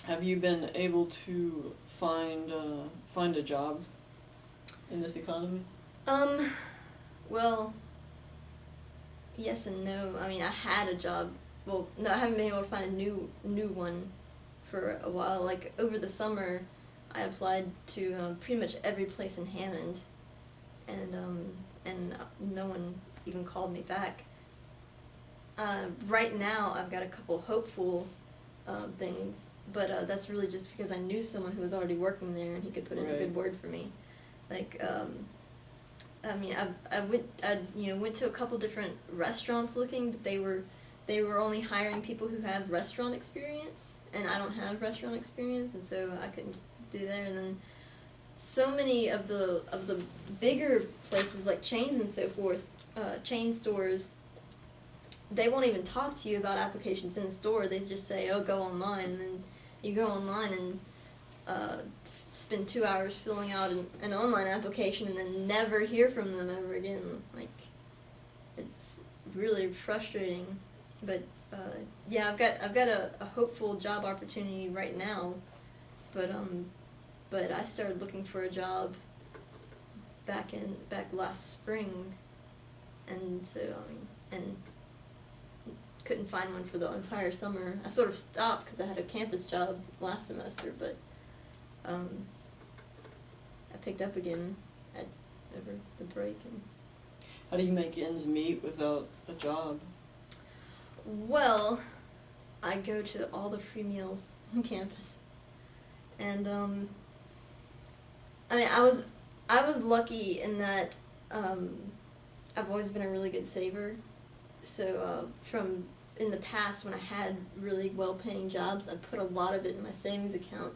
Have you been able to find a job in this economy? Um, well, yes and no. I mean, I had a job. Well, no, I haven't been able to find a new one for a while. Like over the summer, I applied to pretty much every place in Hammond, and no one even called me back. Right now, I've got a couple hopeful things, but that's really just because I knew someone who was already working there and he could put in a Right. good word for me. Like, I mean, I went to a couple different restaurants looking, but they were only hiring people who have restaurant experience, and I don't have restaurant experience, and so I couldn't do that. And then so many of the bigger places like chains and so forth, chain stores, they won't even talk to you about applications in store. They just say, "Oh, go online," and then you go online and spend 2 hours filling out an online application, and then never hear from them ever again. Like, it's really frustrating. But yeah, I've got a hopeful job opportunity right now, but I started looking for a job back last spring, and so I mean, and couldn't find one for the entire summer. I sort of stopped because I had a campus job last semester, but I picked up again over the break. And How do you make ends meet without a job? well, I go to all the free meals on campus, and I mean, I was lucky in that I've always been a really good saver. So from in the past when I had really well-paying jobs, I put a lot of it in my savings account,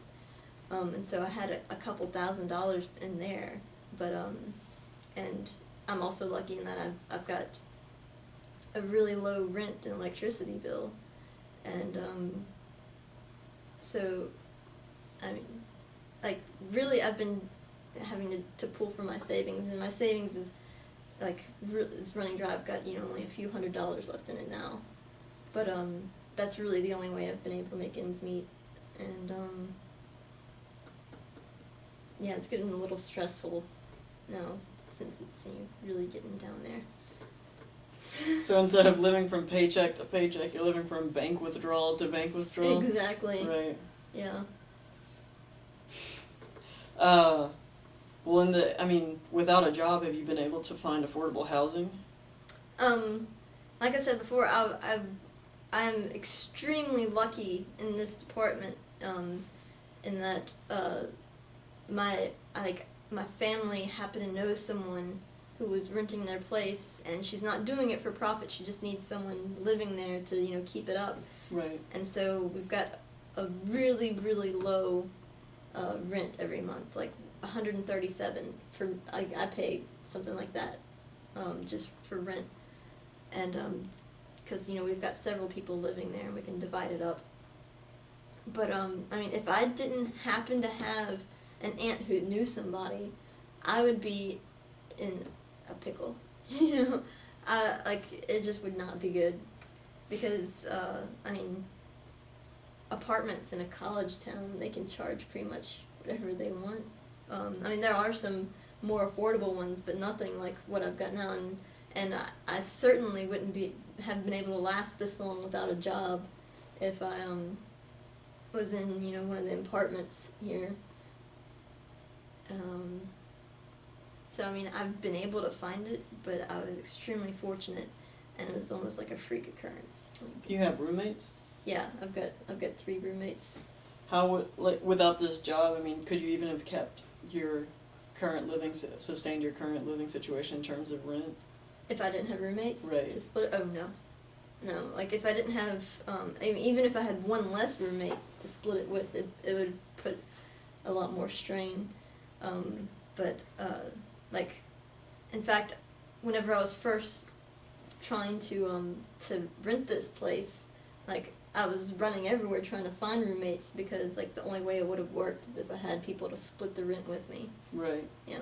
and so I had a couple $1,000s in there. But and I'm also lucky in that I've got a really low rent and electricity bill, and so I mean, like, really I've been having to pull from my savings, and my savings is like it's running dry. I've got only a few $100s left in it now, but that's really the only way I've been able to make ends meet, and yeah, it's getting a little stressful now since it's really getting down there. So instead of living from paycheck to paycheck, you're living from bank withdrawal to bank withdrawal? Exactly. Right. Yeah. Well, without a job, have you been able to find affordable housing? Like I said before, I'm extremely lucky in this department, in that my family happened to know someone who was renting their place, and she's not doing it for profit. She just needs someone living there to keep it up. Right. And so we've got a really, really low rent every month, like $137 for I pay something like that, just for rent, and because we've got several people living there and we can divide it up. But I mean, if I didn't happen to have an aunt who knew somebody, I would be in a pickle. Like, it just would not be good, because I mean, apartments in a college town, they can charge pretty much whatever they want. I mean, there are some more affordable ones, but nothing like what I've got now, and I certainly wouldn't have been able to last this long without a job if I was in one of the apartments here. So I mean, I've been able to find it, but I was extremely fortunate, and it was almost like a freak occurrence. You have roommates? Yeah, I've got 3 roommates. How without this job? I mean, could you even have kept your sustained your current living situation in terms of rent? If I didn't have roommates, Right. to split it? Oh, no. Like, if I didn't have, I mean, even if I had one less roommate to split it with, it would put a lot more strain. But like, in fact, whenever I was first trying to rent this place, like, I was running everywhere trying to find roommates, because like the only way it would have worked is if I had people to split the rent with me. Right. Yeah.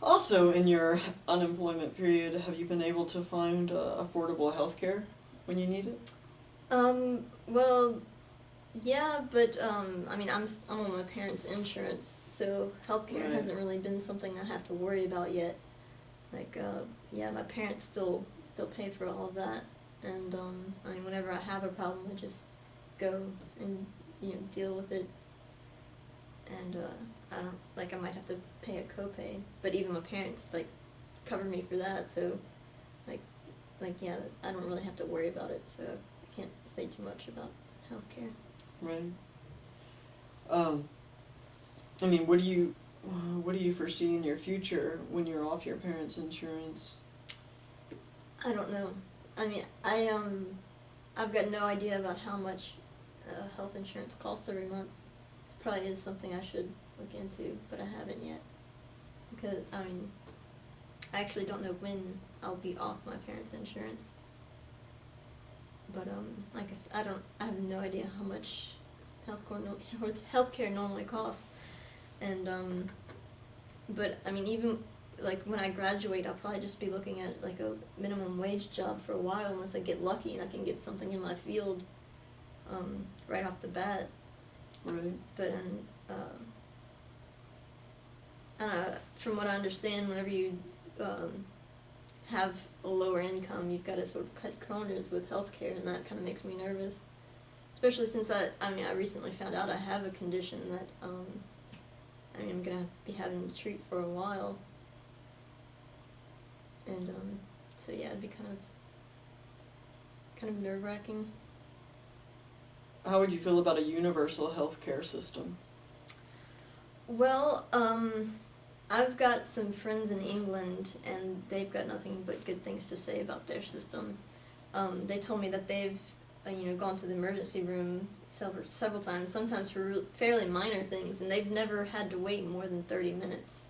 Also, in your unemployment period, have you been able to find affordable health care? when you need it? Well, yeah, but I mean, I'm on my parents' insurance, so healthcare Right. hasn't really been something I have to worry about yet. Like, yeah, my parents still pay for all of that, and I mean, whenever I have a problem, I just go and deal with it. And I don't like I might have to pay a copay, but even my parents like cover me for that, so like yeah, I don't really have to worry about it, so I can't say too much about healthcare. Right. I mean, what do you foresee in your future when you're off your parents' insurance? I don't know. I mean, I've got no idea about how much health insurance costs every month. It probably is something I should look into, but I haven't yet. Because I mean, I actually don't know when I'll be off my parents' insurance. But like I said, I have no idea how much healthcare normally costs, and but I mean, even like when I graduate, I'll probably just be looking at like a minimum wage job for a while, unless I get lucky and I can get something in my field right off the bat. Right. But from what I understand, whenever you have a lower income, you've got to sort of cut corners with healthcare, and that kind of makes me nervous. Especially since I recently found out I have a condition that I mean, I'm gonna be having to treat for a while, and so yeah, it'd be kind of nerve-wracking. How would you feel about a universal healthcare system? Well, I've got some friends in England, and they've got nothing but good things to say about their system. They told me that they've gone to the emergency room several times, sometimes for fairly minor things, and they've never had to wait more than 30 minutes.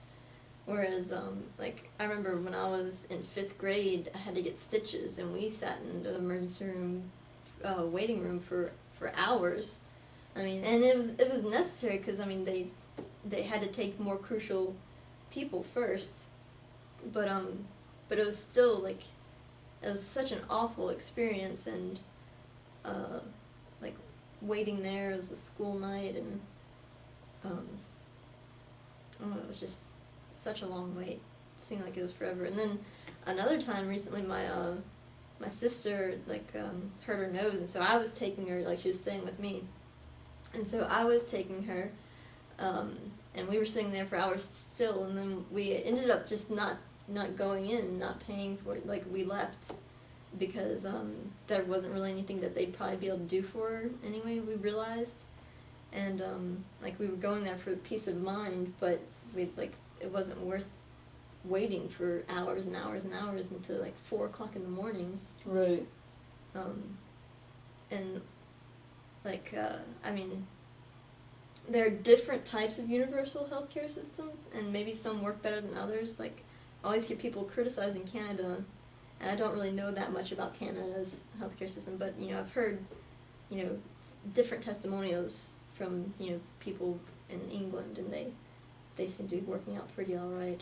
Whereas, like, I remember when I was in 5th grade, I had to get stitches, and we sat in the emergency room, waiting room for hours. I mean, and it was necessary, because, I mean, they had to take more crucial people first, but it was still, like, it was such an awful experience, and like waiting there, it was a school night, and it was just such a long wait. It seemed like it was forever. And then another time recently, my sister hurt her nose, and so I was taking her, like, she was staying with me, and so I was taking her, and we were sitting there for hours still, and then we ended up just not going in, not paying for it. Like, we left because there wasn't really anything that they'd probably be able to do for her anyway, we realized. And like, we were going there for peace of mind, but it wasn't worth waiting for hours and hours and hours until like 4 o'clock in the morning. Right. And like I mean, there are different types of universal healthcare systems, and maybe some work better than others. Like, I always hear people criticizing Canada, and I don't really know that much about Canada's healthcare system, but I've heard different testimonials from people in England, and they seem to be working out pretty all right.